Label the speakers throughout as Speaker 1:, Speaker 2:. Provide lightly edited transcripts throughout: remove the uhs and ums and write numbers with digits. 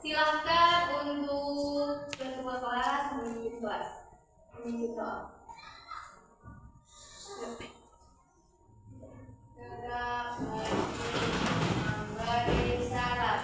Speaker 1: Silahkan untuk ketua kelas memimpin kelas. Memimpin doa. Tegak memberi salam.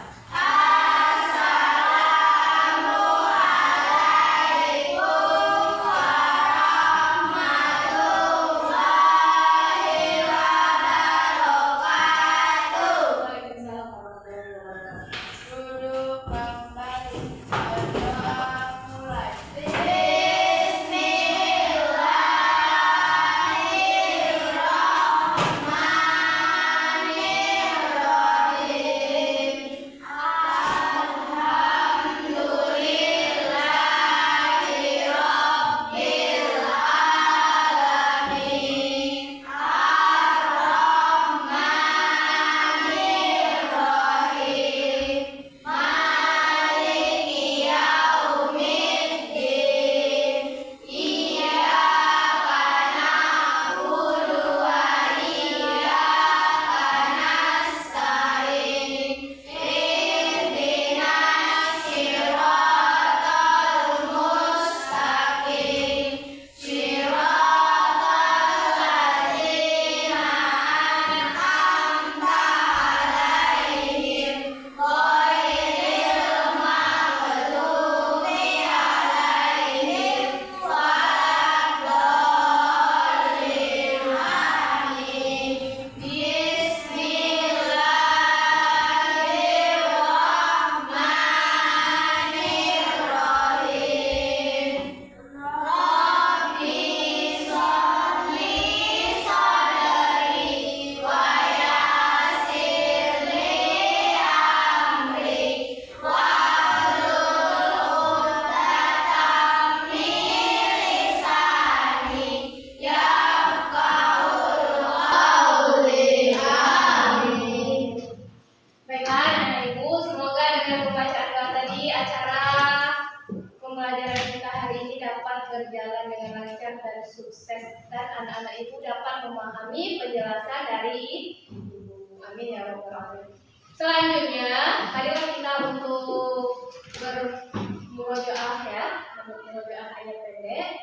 Speaker 1: Berjalan dengan lancar dan sukses, dan anak-anak itu dapat memahami penjelasan dari ibu. Amin ya rabbal alamin. Selanjutnya, marilah kita untuk bermurojaah ya, bermurojaah ayat pendek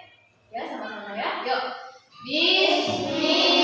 Speaker 1: ya, sama-sama ya. Yuk. Bismillah.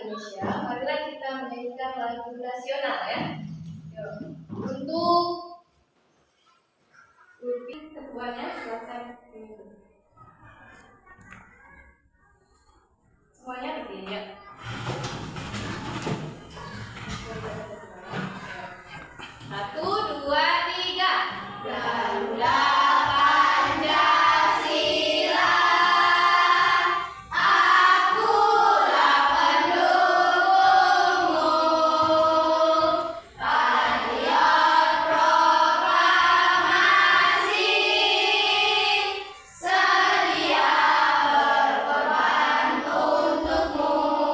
Speaker 1: Indonesia, marilah kita menyanyikan lagu nasional ya. Untuk ketuanya silakan semuanya berdiri ya. Satu, dua, tiga. Garuda Pancasila. Sedia berkorban untukmu.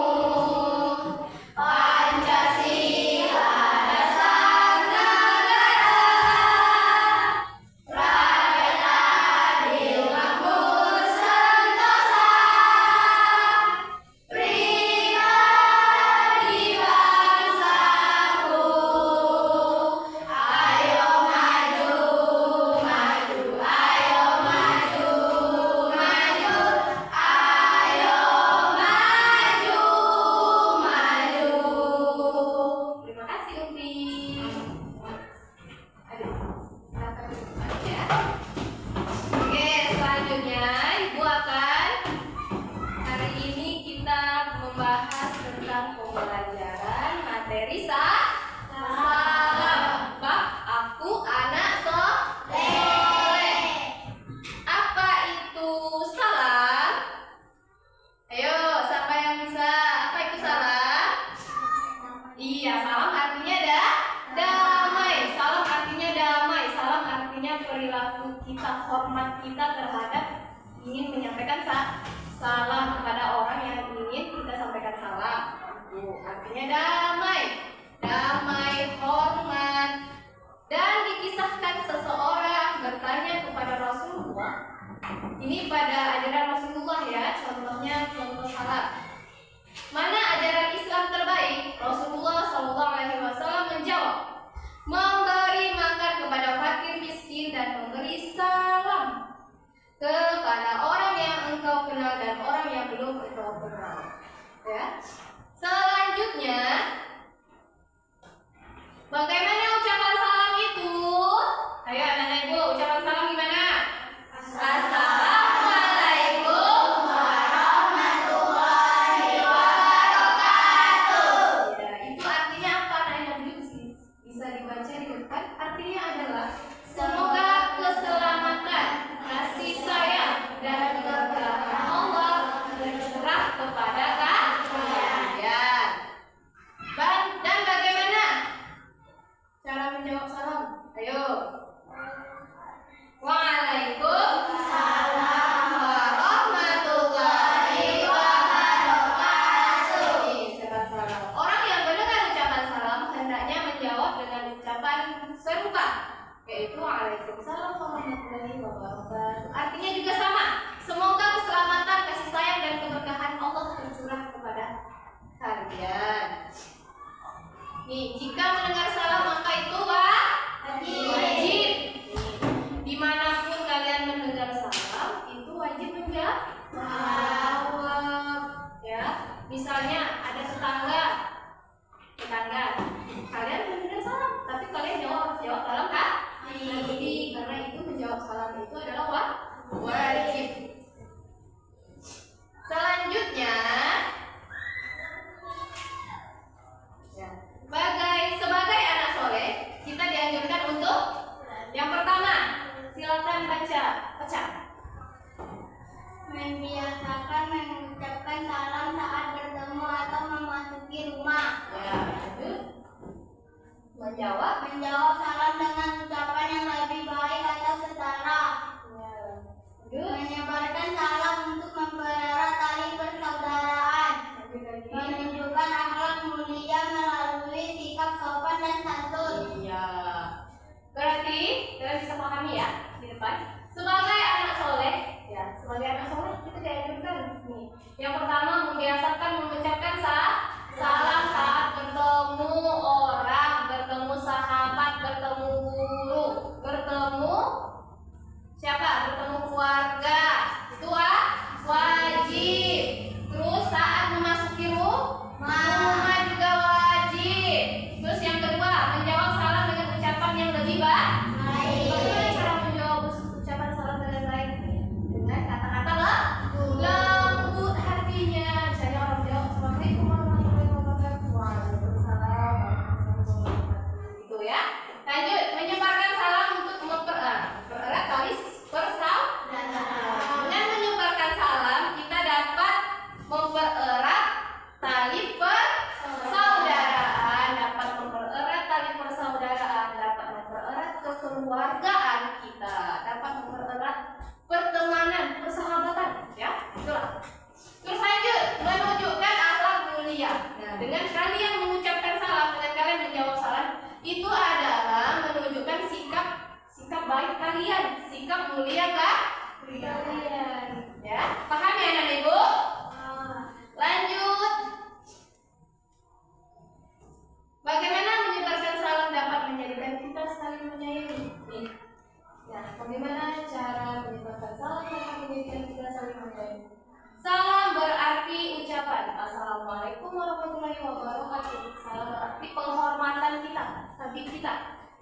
Speaker 1: membahas tentang pembelajaran materi salam. Bab aku anak soleh. Apa itu salam? Ayo, siapa yang bisa? Apa itu salam? Iya, salam artinya damai. Salam artinya damai. Salam artinya perilaku kita, hormat kita terhadap ingin menyampaikan salam kepada orang yang ingin kita sampaikan salam. Artinya damai, hormat. Dan dikisahkan seseorang bertanya kepada Rasulullah. Ini pada ajaran Rasulullah ya, contoh salam. Mana ajaran Islam terbaik? Rasulullah SAW menjawab, memberi makan kepada fakir miskin dan memberi salam kepada orang yang engkau kenal dan orang yang belum engkau kenal. Ya. Selanjutnya, bagaimana ucapan salam itu? Ayo anak-anak ibu, ucapan salam gimana? Assalamualaikum warahmatullahi wabarakatuh. Ya, itu artinya apa? Anak-anak ibu bisa dibaca di depan. Artinya adalah semoga keselamatan, kasih sayang dan keberkahan Allah tercurah kepada kalian. Dan bagaimana cara menjawab salam? Ayo. Waalaikumsalam warahmatullahi wabarakatuh. Ucapan salam. Orang yang mendengar ucapan salam hendaknya menjawab dengan ucapan serupa, yaitu Waalaikumsalam warahmatullahi wabarakatuh. Artinya juga sama. Semoga keselamatan, kasih sayang dan keberkahan Allah tercurah kepada kalian. Nih, jika mendengar salam maka itu wajib. Dimanapun kalian mendengar salam itu wajib menjawab. Ya, misalnya ada tetangga, kalian mendengar salam, tapi kalian jawab salam kan? Jadi karena itu menjawab salam itu adalah wajib. Selanjutnya, sebagai anak soleh kita dianjurkan untuk yang pertama, silakan baca.
Speaker 2: Membiasakan mengucapkan salam saat bertemu atau memasuki rumah.
Speaker 1: Ya, itu menjawab
Speaker 2: salam dengan ucapan yang lebih baik atau setara.
Speaker 1: Ya.
Speaker 2: Menyebarkan salam untuk mempererat tali persaudaraan. Menunjukkan akhlak mulia melalui sikap sopan dan santun.
Speaker 1: Iya. Berarti kalian bisa pahami ya di depan. Sebagai anak soleh, kita dianjurkan nih. Yang pertama, membiasakan mengucapkan salam saat bertemu orang, bertemu sahabat, bertemu guru, bertemu siapa? Bertemu keluarga. Itu wajib. Terus saat memasuki rumah juga wajib. Terus yang kedua, menjawab salam dengan ucapan yang lebih baik. Bagaimana cara menjawab ucapan salam dengan baik? Dengan kata-kata lembut hatinya. Misalnya orang jawab Assalamualaikum warahmatullahi wabarakatuh. Waalaikumsalam warahmatullahi wabarakatuh. Gitu ya. Lanjut, menyebarkan salam untuk mempererat tali persaudaraan. Dengan menyebarkan salam kita dapat mempererat tali persaudaraan, dapat mempererat tali persaudaraan, dapat mempererat kekeluargaan kita, dapat mempererat pertemanan, persahabatan, ya, itulah. Terus lanjut, menunjukkan akhlak mulia. Nah, dengan kalian mengucapkan salam, dengan kalian menjawab salam, itu adalah menunjukkan sikap baik kalian, sikap mulia kalian. Ya, paham ya anak ibu? Lanjut. Bagaimana menyebarkan salam dapat menjadikan kita saling menyayangi? Nih. Ya, bagaimana cara menyebarkan salam dapat menjadikan kita saling menyayangi? Salam berarti ucapan Assalamualaikum warahmatullahi wabarakatuh. Salam berarti penghormatan kita, tabik kita.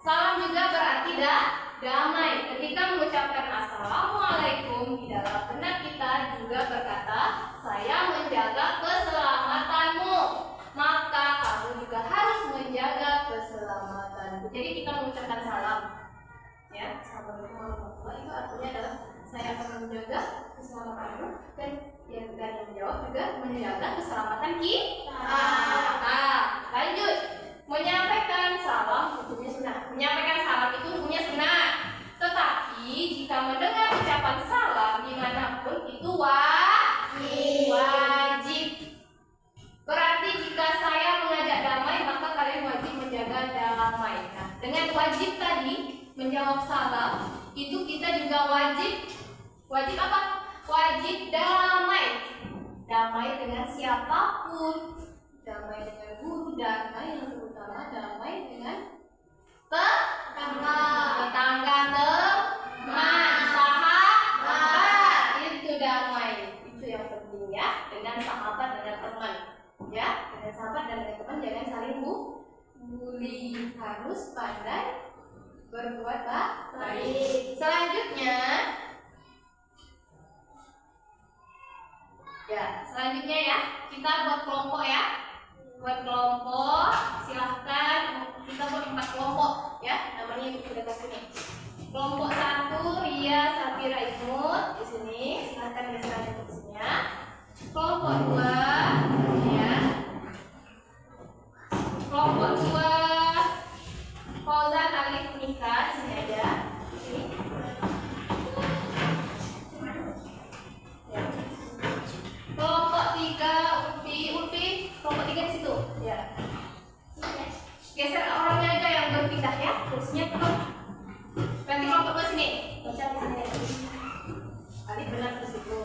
Speaker 1: Salam juga berarti damai. Ketika mengucapkan Assalamualaikum, di dalam benak kita juga berkata, saya menjaga keselamatan Assalamualaikum warahmatullahi wabarakatuh, itu artinya adalah saya akan menjaga keselamatanmu dan yang menjawab juga menjaga keselamatan kita. Lanjut. Menyampaikan salam hukumnya sunnah. Menyampaikan salam itu hukumnya sunnah. Tetapi jika mendengar ucapan salam dimanapun itu wajib. Berarti jika saya mengajak damai maka kalian wajib menjaga damai. Nah, dengan wajib tadi menjawab salam itu kita juga wajib apa? Wajib damai. Damai dengan siapapun. Damai dengan guru, damai yang terutama damai dengan tetangga, teman, sahabat. Itu damai. Itu yang penting ya. Dengan sahabat, dengan teman. Ya, dengan sahabat dan dengan teman jangan saling bully. Harus pandai berbuat baik. Selanjutnya ya kita buat kelompok ya. Buat kelompok, silahkan kita buat 4 kelompok ya. Namanya ibu sudah kasih nih. Kelompok 1 Ria Safira Ismut di sini. Silahkan geserkan kursinya. Kelompok 2 ya. Kelompok 2 Fauzan Alif Nika di sini aja. Sini. Ya. Kelompok 3 Ulfi, kelompok 3 di situ. Ya. Geser orangnya aja yang berpindah ya. Kursinya turun. Nanti kelompok 2 sini. Baca di sini. Alif benar di situ.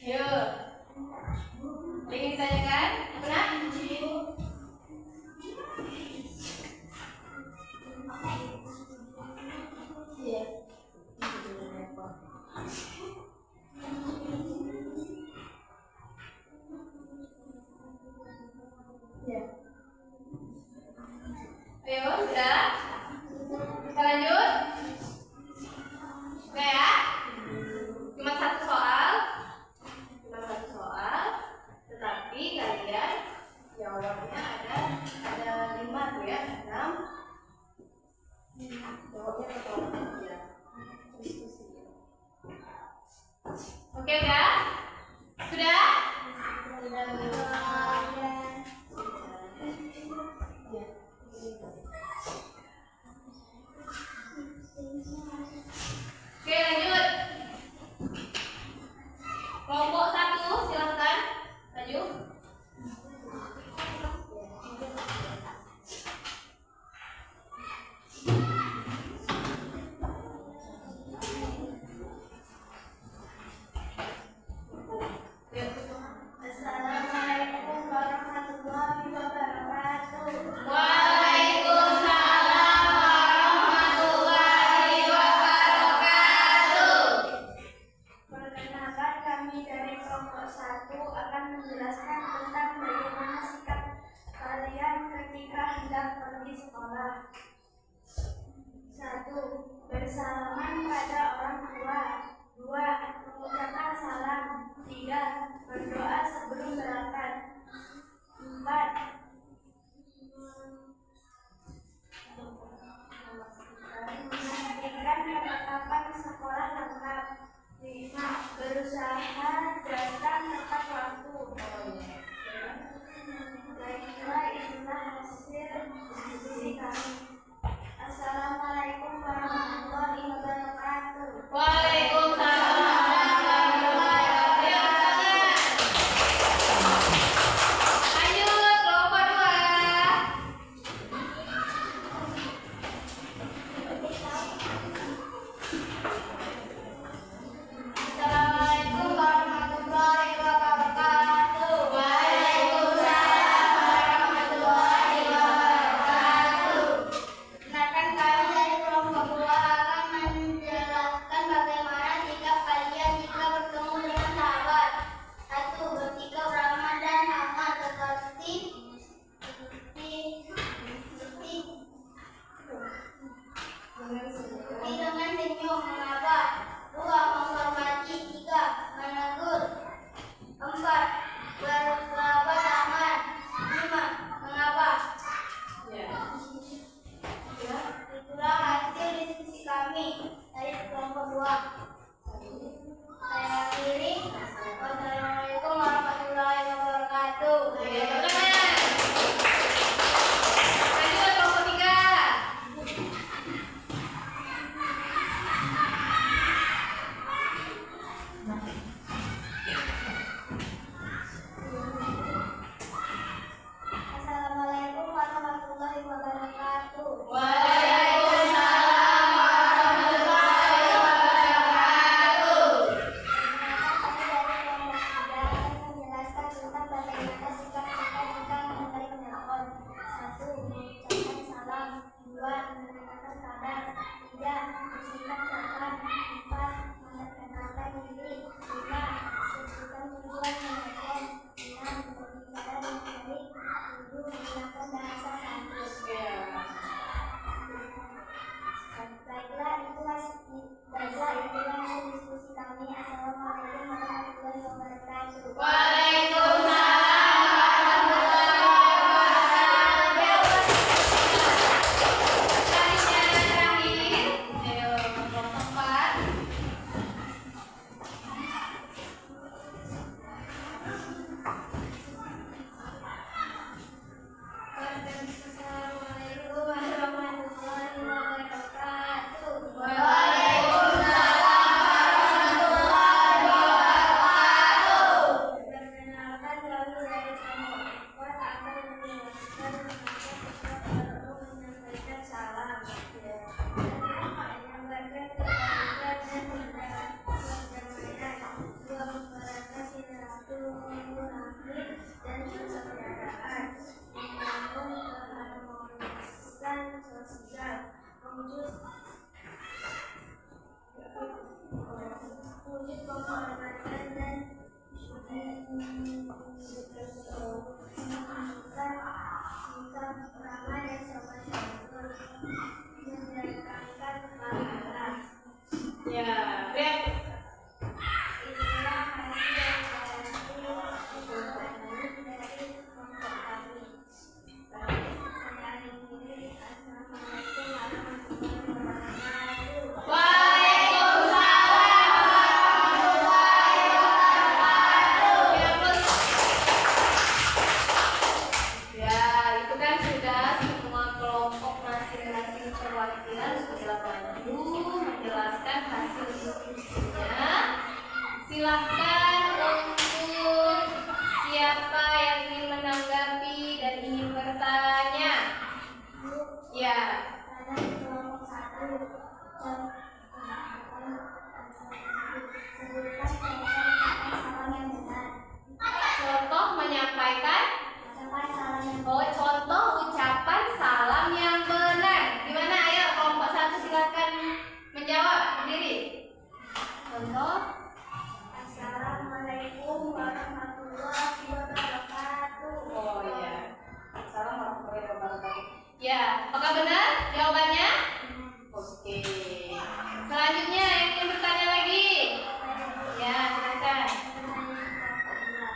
Speaker 1: Yuk. Ingin ditanyakan? Pernah? Iya. Iya. Ayo, sudah? Kita lanjut? Oke ya? Cuma satu soal. Tetapi kalian jawabnya ada 5 tuh ya, 6. Jawabnya betul ya. Oke udah? Sudah? Ya. Oke lanjut. Kelompok 1 silahkan maju.
Speaker 2: Assalamualaikum warahmatullahi wabarakatuh.
Speaker 1: Waalaikumsalam warahmatullahi wabarakatuh.
Speaker 2: Perkenalkan, kami dari kelompok 1 akan menjelaskan tentang bagaimana sikap kalian ketika hendak pergi sekolah. 1. Bersalaman pada orang tua. 2. Mengucapkan salam. 3. Berdoa sebelum berangkat. 4. Memastikan perlengkapan sekolah lengkap. 5. Berusaha datang tepat waktu. Baiklah, itulah hasil diskusi kami. Assalamualaikum warahmatullahi wabarakatuh.
Speaker 1: Waalaikumsalam warahmatullahi wabarakatuh. Lanjut kelompok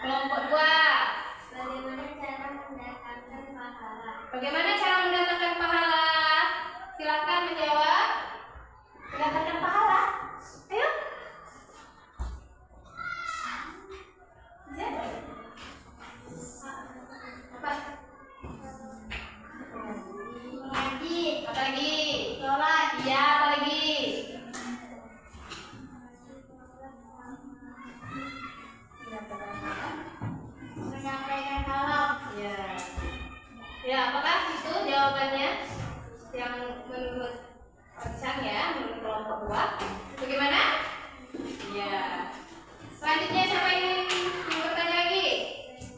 Speaker 1: Kelompok 2.
Speaker 2: Bagaimana cara mendatangkan
Speaker 1: Bagaimana cara mendatangkan
Speaker 2: pahala?
Speaker 1: pahala? Silakan menjawab. Mendapatkan pahala. Ayo. Apa?
Speaker 2: Mengaji,
Speaker 1: Apa lagi?
Speaker 2: sholat,
Speaker 1: Iya, apa lagi?
Speaker 2: menyampaikan salam.
Speaker 1: Ya. Ya, apakah itu jawabannya? Yang menurut Sang ya, menurut kelompok 2. Bagaimana? Ya. Selanjutnya siapa yang ingin bertanya lagi?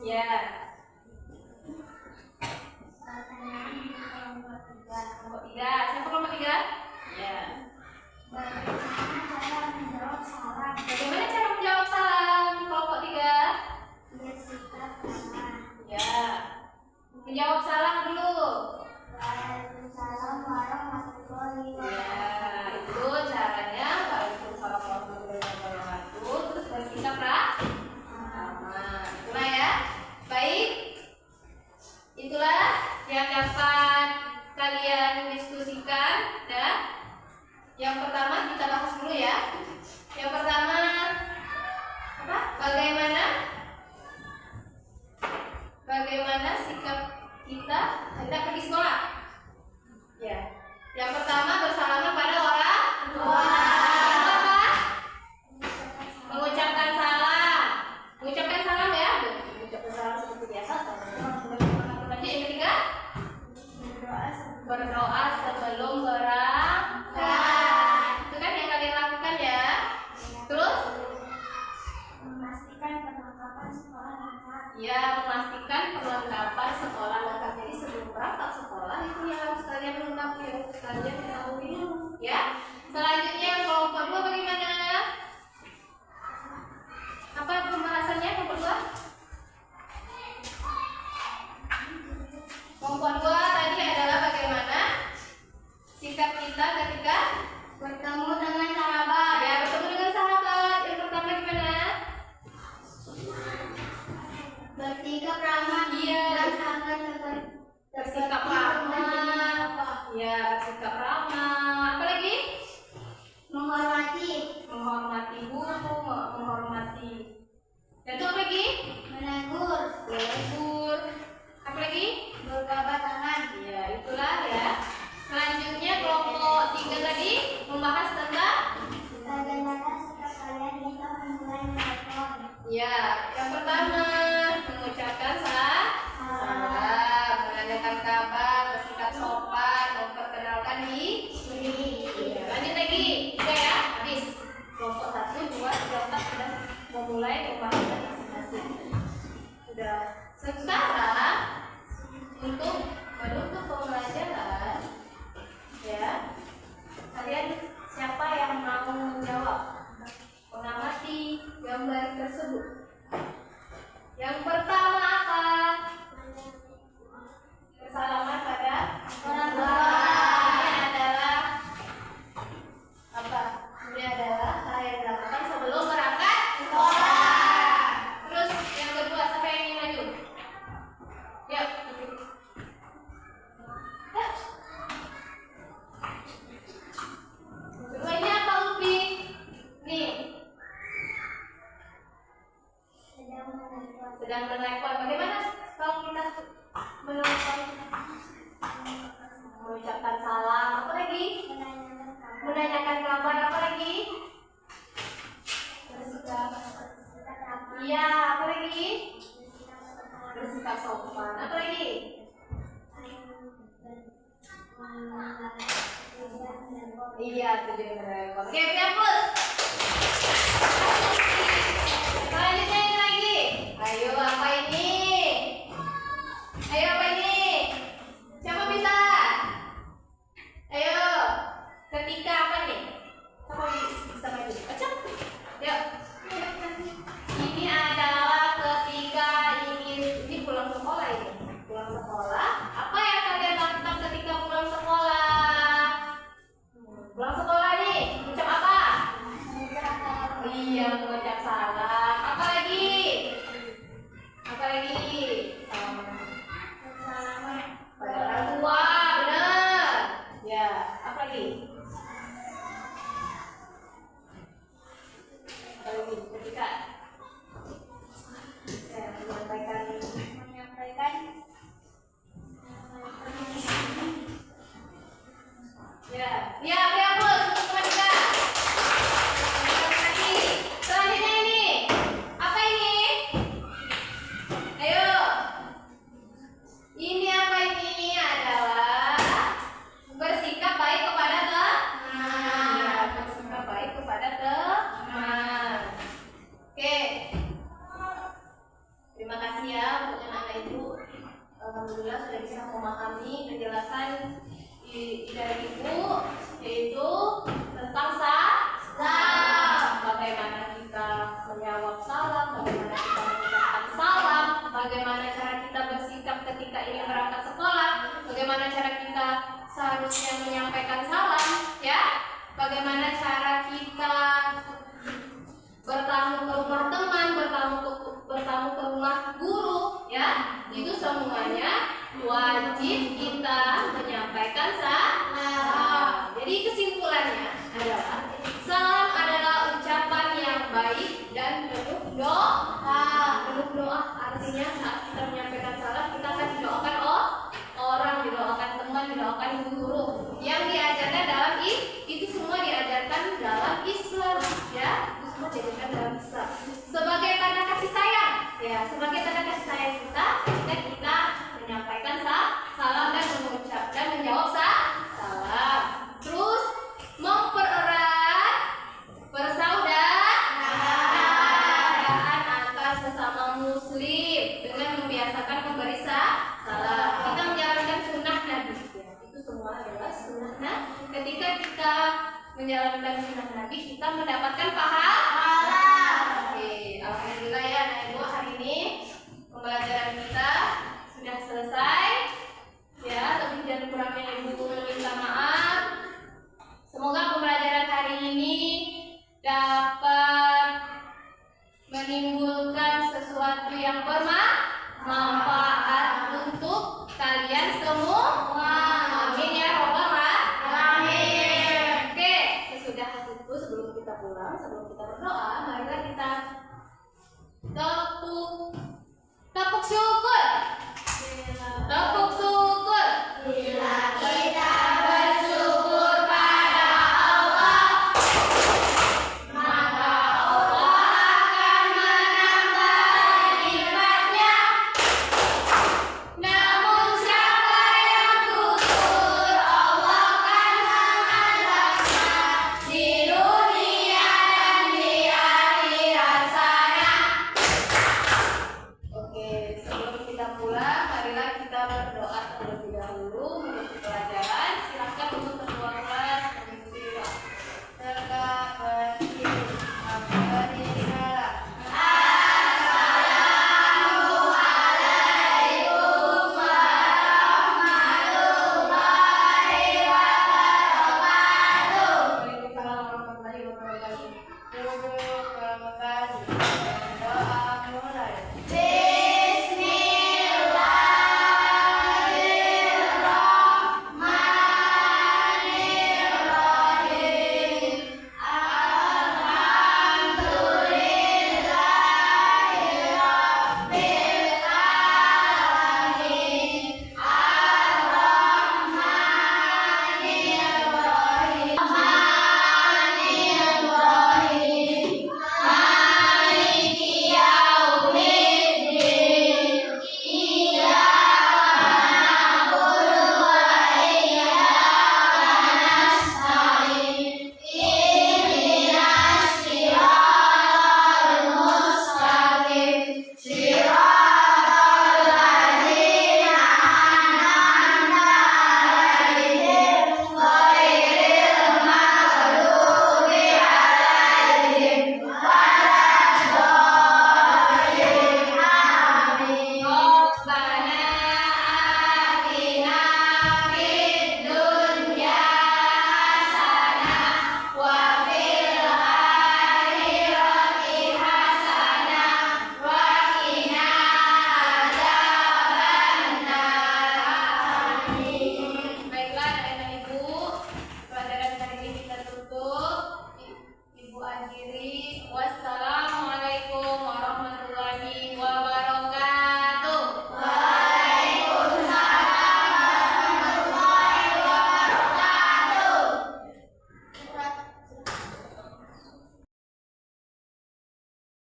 Speaker 1: Ya.
Speaker 2: Pertanyaan kelompok 3.
Speaker 1: Kelompok 3. Siapa kelompok 3? Ya.
Speaker 2: Bagaimana cara menjawab salam?
Speaker 1: Bagaimana cara menjawab salam? Kelompok 3.
Speaker 2: Bersikap ramah.
Speaker 1: Ya. Menjawab salam dulu.
Speaker 2: Waalaikumsalam warahmatullahi
Speaker 1: Ya,
Speaker 2: wabarakatuh.
Speaker 1: itu caranya. Waalaikumsalam warahmatullahi wabarakatuh. Terus bersikap ramah. Itulah ya. Baik. Itulah yang dapat kalian diskusikan. Ya. Yang pertama kita bahas dulu ya. Yang pertama apa? Bagaimana sikap kita hendak pergi sekolah? Ya. Yang pertama bersalaman pada orang tua. Yang kedua, mengucapkan salam. Mengucapkan salam ya. Mengucapkan salam seperti biasa. Yang ketiga, berdoa sebelum berangkat. Itu kan yang kalian lakukan ya. Terus,
Speaker 2: Memastikan perlengkapan sekolah lengkap.
Speaker 1: ya memastikan perlengkapan sekolah lengkap. Jadi sebelum berangkat sekolah itu yang harus kalian lengkapi, harus kalian ketahui ya. Selanjutnya kelompok 2 bagaimana? Apa pembahasannya kelompok 2? Kelompok 2 tadi adalah bagaimana sikap kita ketika
Speaker 2: Bertemu dengan sahabat.
Speaker 1: ya bertemu dengan sahabat. Yang pertama gimana?
Speaker 2: Bersikap ramah.
Speaker 1: Iya.
Speaker 2: Dan sangat
Speaker 1: Bersikap ramah. Ya, bersikap ramah. Apa lagi?
Speaker 2: menghormati,
Speaker 1: Menghormati guru, menghormati. Dan itu apa lagi?
Speaker 2: menegur,
Speaker 1: Menegur. Apa lagi?
Speaker 2: berjabat tangan.
Speaker 1: Ya, itulah ya. Selanjutnya kelompok 3 tadi membahas tentang
Speaker 2: Bagaimana sikap kalian jika memulai telepon?
Speaker 1: ya, yang pertama mengucapkan salam, menanyakan kabar, bersikap sopan, memperkenalkan diri. Ya, lanjut lagi, 3 ya, habis. Kelompok 1, 2, 3, 4 sudah memulai pembahasan masing-masing. Sudah. Sekarang untuk menutup pembelajaran, ya, kalian siapa yang mau menjawab? Mengamati gambar tersebut. Yang pertama apa? Bersalaman pada orang tua. Ini adalah apa? Ini adalah hal yang dilakukan sebelum berangkat sekolah. Terus yang kedua, siapa yang ingin maju? Yuk. Keduanya apa, Upi? Nih. Sedang menelpon. Bagaimana kalau kita menelpon? Mengucapkan salam. Apa lagi? Menanyakan kabar. Apa lagi? Bersikap. Iya. Apa lagi? Bersikap sopan. Apa lagi? Iya, tujuan menelpon. Oke, hapus. Selanjutnya ini lagi. Ayo, apa ini? Ayo, apa ini? Siapa bisa? Ayo. Ketika apa nih? Siapa bisa maju? Acap. Yuk. Ini adalah ketika ini pulang sekolah ini. Pulang sekolah. Apa yang kalian lakukan ketika pulang sekolah? Pulang sekolah nih, ucap apa? Iya, mengucap salam. Apa lagi? kasih ya untuk anak Ibu. Alhamdulillah sudah bisa memahami penjelasan dari Ibu, yaitu tentang salam. Bagaimana kita menjawab salam, bagaimana kita mengucapkan salam, bagaimana cara kita bersikap ketika ingin berangkat sekolah, bagaimana cara kita seharusnya menyampaikan salam, ya. Bagaimana cara kita bertamu ke rumah teman, bertamu ke rumah guru, ya. Itu semuanya wajib kita menyampaikan salam. Jadi kesimpulannya adalah salam adalah ucapan yang baik dan penuh doa. Penuh doa artinya saat kita menyampaikan salam kita akan didoakan orang, didoakan teman, didoakan guru. Yang diajarkan dalam itu semua diajarkan dalam Islam, ya. Itu semua diajarkan dalam Islam. Sebagai tanda kasih sayang, ya. Sebagai tanda kasih sayang kita menyampaikan salam dan mengucap dan menjawab salam. Terus mempererat persaudaraan antar sesama muslim dengan membiasakan memberi salam. Kita menjalankan sunnah Nabi. Ya, itu semua adalah sunnah Nabi. Ketika kita menjalankan sunnah Nabi, kita mendapatkan pahala. Oke, alhamdulillah ya, Anak Ibu, hari ini pembelajaran kita sudah selesai. Ya, lebih dan kurangnya Ibu minta maaf. Semoga pembelajaran hari ini dapat menimbulkan sesuatu yang bermanfaat